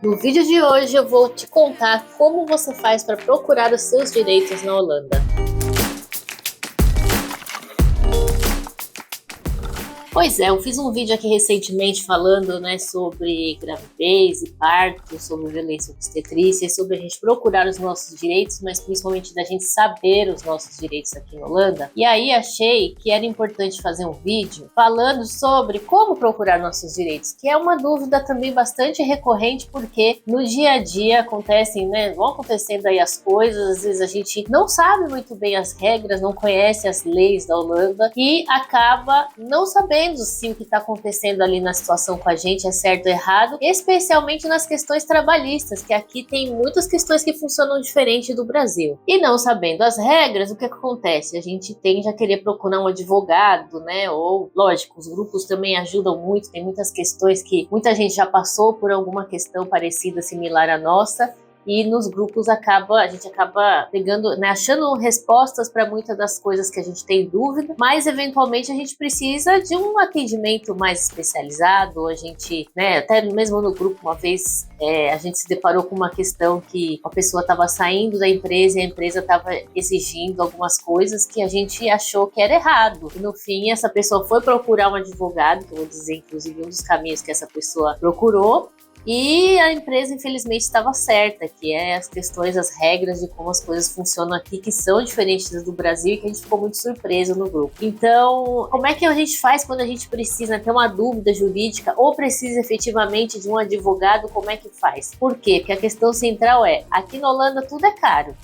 No vídeo de hoje eu vou te contar como você faz para procurar os seus direitos na Holanda. Pois é, eu fiz um vídeo aqui recentemente falando, sobre gravidez e parto, sobre violência obstetrícia, sobre a gente procurar os nossos direitos, mas principalmente da gente saber os nossos direitos aqui na Holanda. E aí achei que era importante fazer um vídeo falando sobre como procurar nossos direitos, que é uma dúvida também bastante recorrente, porque no dia a dia vão acontecendo aí as coisas, às vezes a gente não sabe muito bem as regras, não conhece as leis da Holanda e acaba não sabendo se o que está acontecendo ali na situação com a gente é certo ou errado, especialmente nas questões trabalhistas, que aqui tem muitas questões que funcionam diferente do Brasil. E não sabendo as regras, o que acontece? A gente tende a querer procurar um advogado, ou, lógico, os grupos também ajudam muito, tem muitas questões que muita gente já passou por alguma questão parecida, similar à nossa, e nos grupos a gente acaba pegando, achando respostas para muitas das coisas que a gente tem dúvida, mas eventualmente a gente precisa de um atendimento mais especializado. A gente, até mesmo no grupo uma vez, a gente se deparou com uma questão que a pessoa estava saindo da empresa e a empresa estava exigindo algumas coisas que a gente achou que era errado. E no fim, essa pessoa foi procurar um advogado, que eu vou dizer, inclusive, um dos caminhos que essa pessoa procurou, e a empresa, infelizmente, estava certa, que é as questões, as regras de como as coisas funcionam aqui, que são diferentes das do Brasil e que a gente ficou muito surpreso no grupo. Então, como é que a gente faz quando a gente precisa ter uma dúvida jurídica ou precisa efetivamente de um advogado? Como é que faz? Por quê? Porque a questão central é, aqui na Holanda tudo é caro,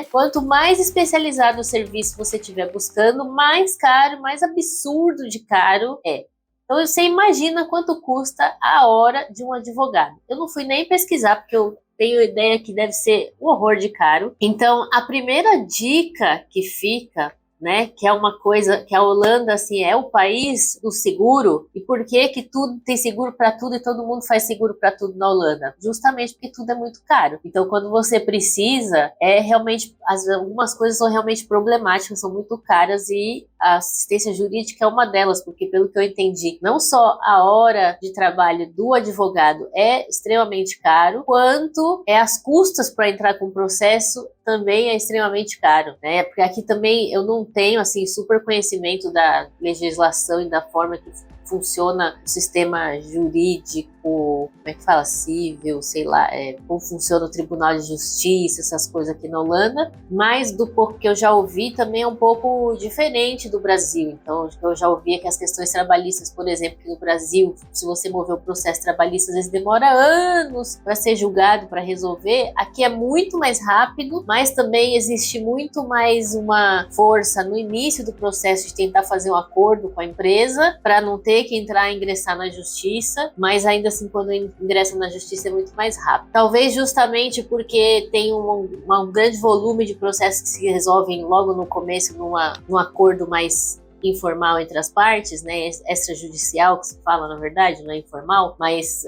Quanto mais especializado o serviço você estiver buscando, mais caro, mais absurdo de caro é. Então você imagina quanto custa a hora de um advogado. Eu não fui nem pesquisar, porque eu tenho ideia que deve ser um horror de caro. Então a primeira dica que fica, que é uma coisa que a Holanda, assim, é o país do seguro. E por que que tudo tem seguro para tudo e todo mundo faz seguro para tudo na Holanda? Justamente porque tudo é muito caro. Então, quando você precisa, algumas coisas são realmente problemáticas, são muito caras, e a assistência jurídica é uma delas, porque pelo que eu entendi, não só a hora de trabalho do advogado é extremamente caro, quanto as custas para entrar com o processo também é extremamente caro, Porque aqui também eu não tenho, assim, super conhecimento da legislação e da forma que funciona o sistema jurídico, como é que fala, civil, sei lá, como funciona o Tribunal de Justiça, essas coisas aqui na Holanda, mas do pouco que eu já ouvi também é um pouco diferente do Brasil. Então, eu já ouvi que as questões trabalhistas, por exemplo, que no Brasil, se você mover o processo trabalhista, às vezes demora anos para ser julgado, para resolver. Aqui é muito mais rápido, mas também existe muito mais uma força no início do processo de tentar fazer um acordo com a empresa, para não ter que ingressar na justiça, mas ainda assim, quando ingressa na justiça é muito mais rápido. Talvez justamente porque tem um grande volume de processos que se resolvem logo no começo num acordo mais informal entre as partes, extrajudicial, que se fala, na verdade, não é informal, mas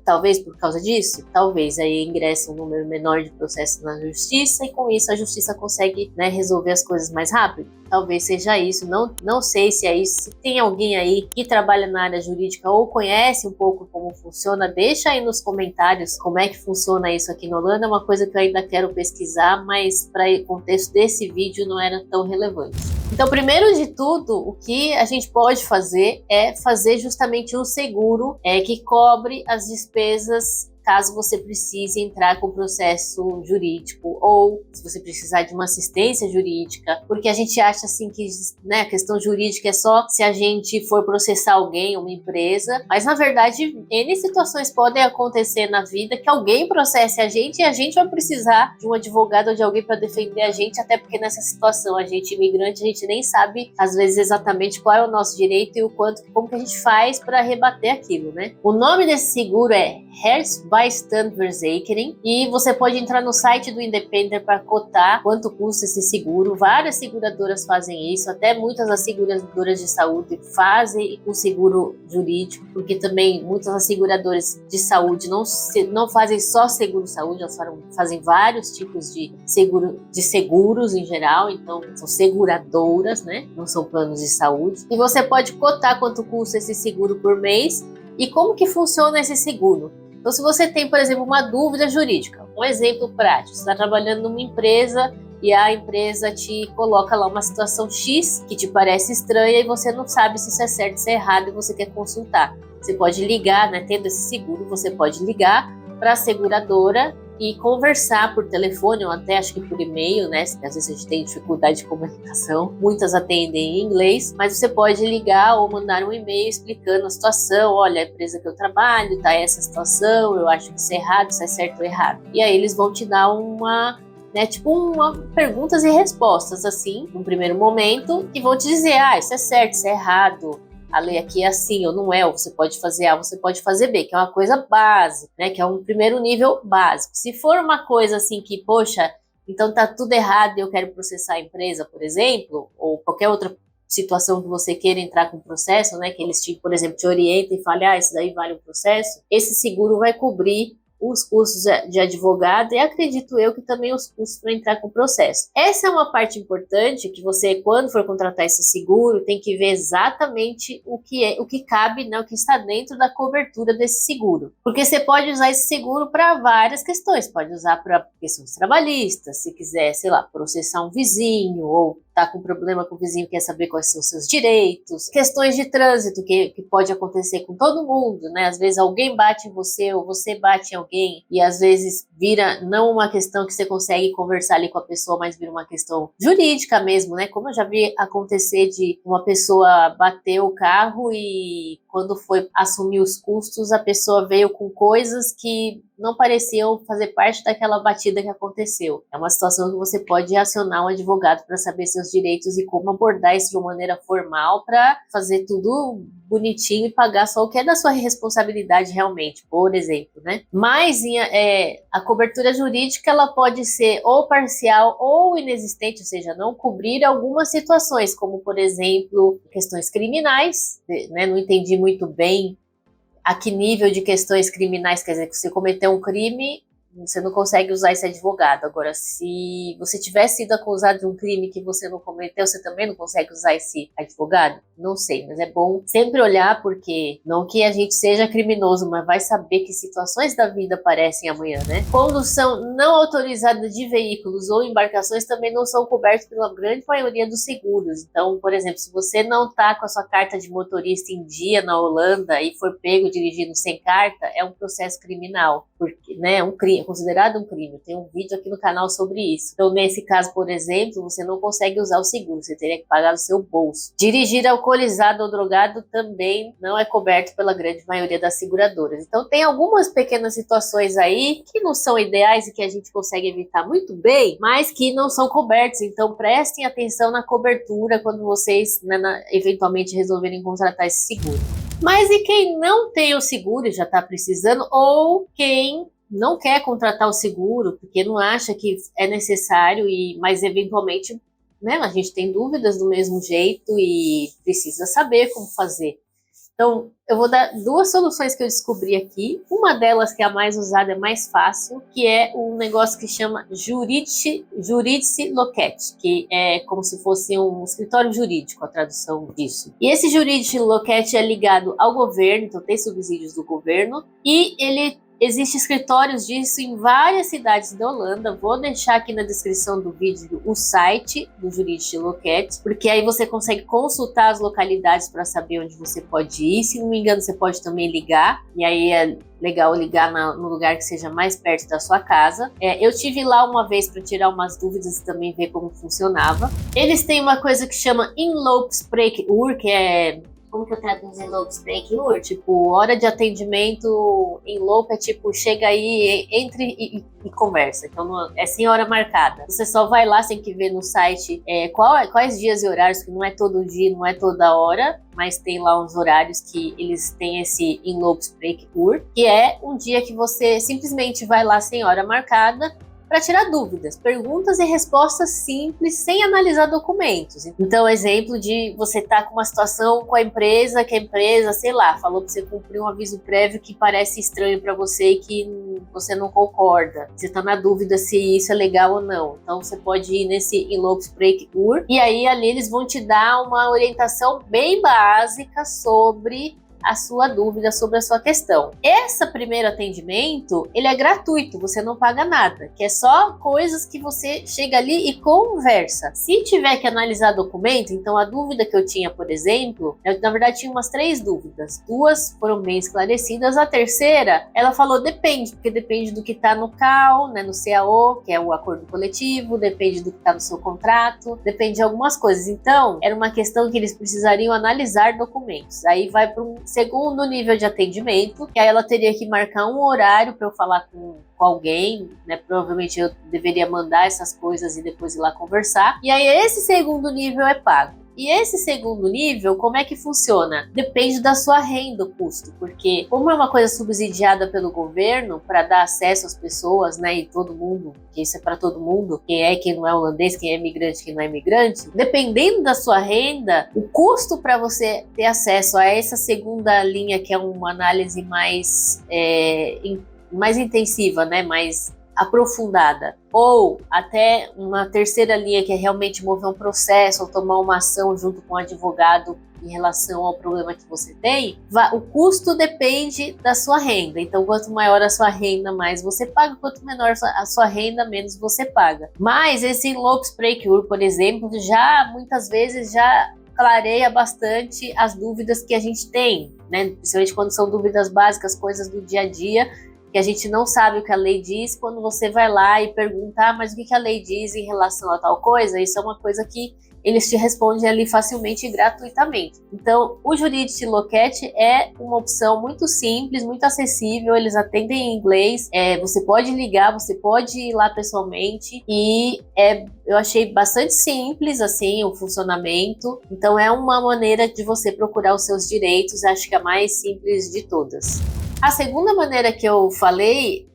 talvez por causa disso, talvez aí ingressa um número menor de processos na justiça, e com isso a justiça consegue, resolver as coisas mais rápido. Talvez seja isso, não sei se é isso. Se tem alguém aí que trabalha na área jurídica ou conhece um pouco como funciona, deixa aí nos comentários como é que funciona isso aqui na Holanda. É uma coisa que eu ainda quero pesquisar, mas para o contexto desse vídeo não era tão relevante. Então, primeiro de tudo, o que a gente pode fazer é fazer justamente um seguro que cobre as despesas caso você precise entrar com o processo jurídico, ou se você precisar de uma assistência jurídica, porque a gente acha assim que a questão jurídica é só se a gente for processar alguém, uma empresa, mas na verdade N situações podem acontecer na vida que alguém processe a gente e a gente vai precisar de um advogado ou de alguém para defender a gente, até porque nessa situação a gente imigrante, a gente nem sabe às vezes exatamente qual é o nosso direito e como que a gente faz para rebater aquilo, O nome desse seguro é Rechtsbijstandverzekering, e você pode entrar no site do Independer para cotar quanto custa esse seguro. Várias seguradoras fazem isso, até muitas das seguradoras de saúde fazem o seguro jurídico, porque também muitas das seguradoras de saúde não fazem só seguro saúde, elas fazem vários tipos de seguros em geral, então são seguradoras, não são planos de saúde. E você pode cotar quanto custa esse seguro por mês. E como que funciona esse seguro? Então, se você tem, por exemplo, uma dúvida jurídica, um exemplo prático, você está trabalhando numa empresa e a empresa te coloca lá uma situação X que te parece estranha e você não sabe se isso é certo, se é errado e você quer consultar. Você pode ligar, né, tendo esse seguro, você pode ligar para a seguradora e conversar por telefone ou até acho que por e-mail, né? Às vezes a gente tem dificuldade de comunicação, muitas atendem em inglês, mas você pode ligar ou mandar um e-mail explicando a situação. Olha, a empresa que eu trabalho tá essa situação, eu acho que isso é errado, isso é certo ou errado. E aí eles vão te dar perguntas e respostas, assim, num primeiro momento, e vão te dizer, isso é certo, isso é errado, a lei aqui é assim ou não é, ou você pode fazer A, você pode fazer B, que é uma coisa básica, né, que é um primeiro nível básico. Se for uma coisa assim que, poxa, então tá tudo errado e eu quero processar a empresa, por exemplo, ou qualquer outra situação que você queira entrar com processo, né, que eles, por exemplo, te orientem e falem, isso daí vale um processo, esse seguro vai cobrir os custos de advogado e acredito eu que também os custos para entrar com o processo. Essa é uma parte importante que você, quando for contratar esse seguro, tem que ver exatamente o que cabe, né, o que está dentro da cobertura desse seguro. Porque você pode usar esse seguro para várias questões, pode usar para questões trabalhistas, se quiser, sei lá, processar um vizinho ou tá com problema com o vizinho, quer saber quais são os seus direitos, questões de trânsito que pode acontecer com todo mundo, né? Às vezes alguém bate em você ou você bate em alguém e às vezes vira não uma questão que você consegue conversar ali com a pessoa, mas vira uma questão jurídica mesmo, né? Como eu já vi acontecer de uma pessoa bater o carro e quando foi assumir os custos, a pessoa veio com coisas que não pareciam fazer parte daquela batida que aconteceu. É uma situação que você pode acionar um advogado para saber seus direitos e como abordar isso de uma maneira formal para fazer tudo bonitinho e pagar só o que é da sua responsabilidade realmente, por exemplo, né? Mas a cobertura jurídica ela pode ser ou parcial ou inexistente, ou seja, não cobrir algumas situações, como por exemplo, questões criminais, né? Não entendi muito bem a que nível de questões criminais, quer dizer, que você cometeu um crime, você não consegue usar esse advogado. Agora, se você tiver sido acusado de um crime que você não cometeu, você também não consegue usar esse advogado? Não sei, mas é bom sempre olhar, porque não que a gente seja criminoso, mas vai saber que situações da vida aparecem amanhã, né? Condução não autorizada de veículos ou embarcações também não são cobertos pela grande maioria dos seguros. Então, por exemplo, se você não está com a sua carta de motorista em dia na Holanda e for pego dirigindo sem carta, é um processo criminal, porque, né, é um crime, é considerado um crime. Tem um vídeo aqui no canal sobre isso. Então, nesse caso, por exemplo, você não consegue usar o seguro, você teria que pagar do seu bolso. Dirigir alcoolizado ou drogado também não é coberto pela grande maioria das seguradoras. Então, tem algumas pequenas situações aí que não são ideais e que a gente consegue evitar muito bem, mas que não são cobertos. Então, prestem atenção na cobertura quando vocês, né, eventualmente resolverem contratar esse seguro. Mas e quem não tem o seguro e já está precisando, ou quem não quer contratar o seguro porque não acha que é necessário, mas eventualmente, né, a gente tem dúvidas do mesmo jeito e precisa saber como fazer. Então, eu vou dar duas soluções que eu descobri aqui. Uma delas, que é a mais usada, é mais fácil, que é um negócio que chama Juridici Loquete, que é como se fosse um escritório jurídico, a tradução disso. E esse Juridici Loquete é ligado ao governo, então tem subsídios do governo, e existe escritórios disso em várias cidades da Holanda. Vou deixar aqui na descrição do vídeo o site do Juridici Loquete, porque aí você consegue consultar as localidades para saber onde você pode ir. Se não me engano, você pode também ligar, e aí é legal ligar no lugar que seja mais perto da sua casa. Eu tive lá uma vez para tirar umas dúvidas e também ver como funcionava. Eles têm uma coisa que chama Inloopspreekuur, que é... Como que eu traduzo Inloopspreekuur? Tipo, hora de atendimento em loop é tipo, chega aí, entre e conversa. Então, é sem hora marcada. Você só vai lá, tem que ver no site quais dias e horários, que não é todo dia, não é toda hora, mas tem lá uns horários que eles têm esse Inloopspreekuur, que é um dia que você simplesmente vai lá sem hora marcada, para tirar dúvidas, perguntas e respostas simples, sem analisar documentos. Então, exemplo de você estar com uma situação com a empresa, que a empresa, sei lá, falou para você cumprir um aviso prévio que parece estranho para você e que você não concorda. Você está na dúvida se isso é legal ou não. Então, você pode ir nesse Inloopspreekuur e aí ali eles vão te dar uma orientação bem básica sobre a sua dúvida sobre a sua questão. Esse primeiro atendimento, ele é gratuito, você não paga nada, que é só coisas que você chega ali e conversa. Se tiver que analisar documento, então a dúvida que eu tinha, por exemplo, na verdade tinha umas 3 dúvidas, 2 foram bem esclarecidas, a terceira, ela falou depende, porque depende do que está no CAO, né, no CAO, que é o acordo coletivo, depende do que está no seu contrato, depende de algumas coisas. Então, era uma questão que eles precisariam analisar documentos. Aí vai para um segundo nível de atendimento, que aí ela teria que marcar um horário para eu falar com alguém, né? Provavelmente eu deveria mandar essas coisas e depois ir lá conversar. E aí esse segundo nível é pago. E esse segundo nível, como é que funciona? Depende da sua renda, o custo, porque como é uma coisa subsidiada pelo governo para dar acesso às pessoas, né, e todo mundo, que isso é para todo mundo, quem não é holandês, quem é imigrante, quem não é imigrante, dependendo da sua renda, o custo para você ter acesso a essa segunda linha, que é uma análise mais intensiva, né, mais aprofundada, ou até uma terceira linha que é realmente mover um processo ou tomar uma ação junto com o advogado em relação ao problema que você tem, o custo depende da sua renda. Então, quanto maior a sua renda, mais você paga, quanto menor a sua renda, menos você paga. Mas esse Inloopspreekuur, por exemplo, muitas vezes já clareia bastante as dúvidas que a gente tem, né? Principalmente quando são dúvidas básicas, coisas do dia a dia, que a gente não sabe o que a lei diz. Quando você vai lá e perguntar, mas o que a lei diz em relação a tal coisa, isso é uma coisa que eles te respondem ali facilmente e gratuitamente. Então, o Juridity Loquete é uma opção muito simples, muito acessível, eles atendem em inglês, você pode ligar, você pode ir lá pessoalmente, e eu achei bastante simples assim o funcionamento. Então é uma maneira de você procurar os seus direitos, acho que a mais simples de todas. A segunda maneira que eu falei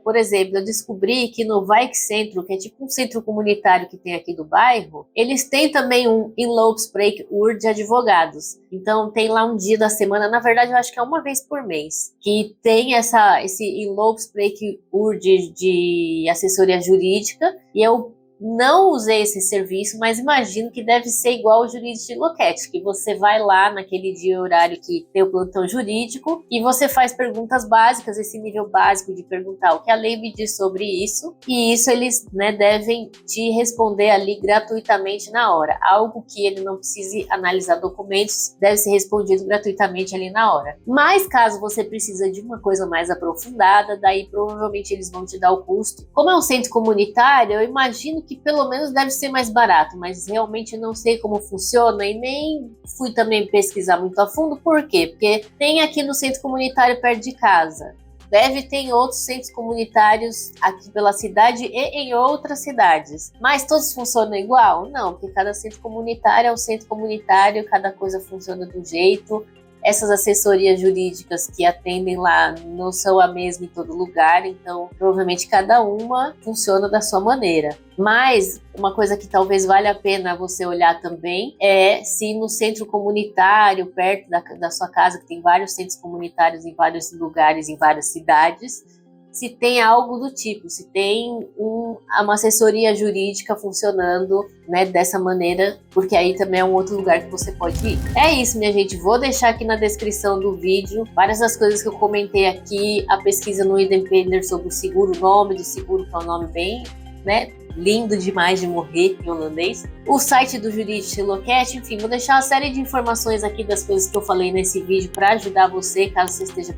por exemplo, eu descobri que no Wijk Centro, que é tipo um centro comunitário que tem aqui do bairro, eles têm também um Inloopspreekuur de advogados. Então tem lá um dia da semana, na verdade eu acho que é uma vez por mês, que tem esse Inloopspreekuur de assessoria jurídica, e eu não usei esse serviço, mas imagino que deve ser igual ao Juridity Loquete, que você vai lá naquele dia e horário que tem o plantão jurídico e você faz perguntas básicas, esse nível básico de perguntar o que a lei me diz sobre isso, e isso eles, né, devem te responder ali gratuitamente na hora. Algo que ele não precise analisar documentos, deve ser respondido gratuitamente ali na hora. Mas caso você precisa de uma coisa mais aprofundada, daí provavelmente eles vão te dar o custo. Como é um centro comunitário, eu imagino que pelo menos deve ser mais barato, mas realmente não sei como funciona e nem fui também pesquisar muito a fundo. Por quê? Porque tem aqui no centro comunitário perto de casa. Deve ter em outros centros comunitários aqui pela cidade e em outras cidades. Mas todos funcionam igual? Não, porque cada centro comunitário é um centro comunitário, cada coisa funciona do jeito. Essas assessorias jurídicas que atendem lá não são a mesma em todo lugar, então provavelmente cada uma funciona da sua maneira. Mas uma coisa que talvez valha a pena você olhar também é se no centro comunitário, perto da sua casa, que tem vários centros comunitários em vários lugares, em várias cidades, se tem algo do tipo, se tem uma assessoria jurídica funcionando, né, dessa maneira, porque aí também é um outro lugar que você pode ir. É isso, minha gente, vou deixar aqui na descrição do vídeo várias das coisas que eu comentei aqui, a pesquisa no Independer sobre o seguro, o nome do seguro, que é um nome bem, né, lindo demais de morrer em holandês, o site do Juridity Loquete, enfim, vou deixar uma série de informações aqui das coisas que eu falei nesse vídeo para ajudar você, caso você esteja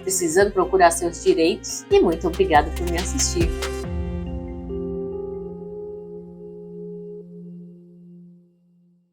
precisando procurar seus direitos. E muito obrigada por me assistir.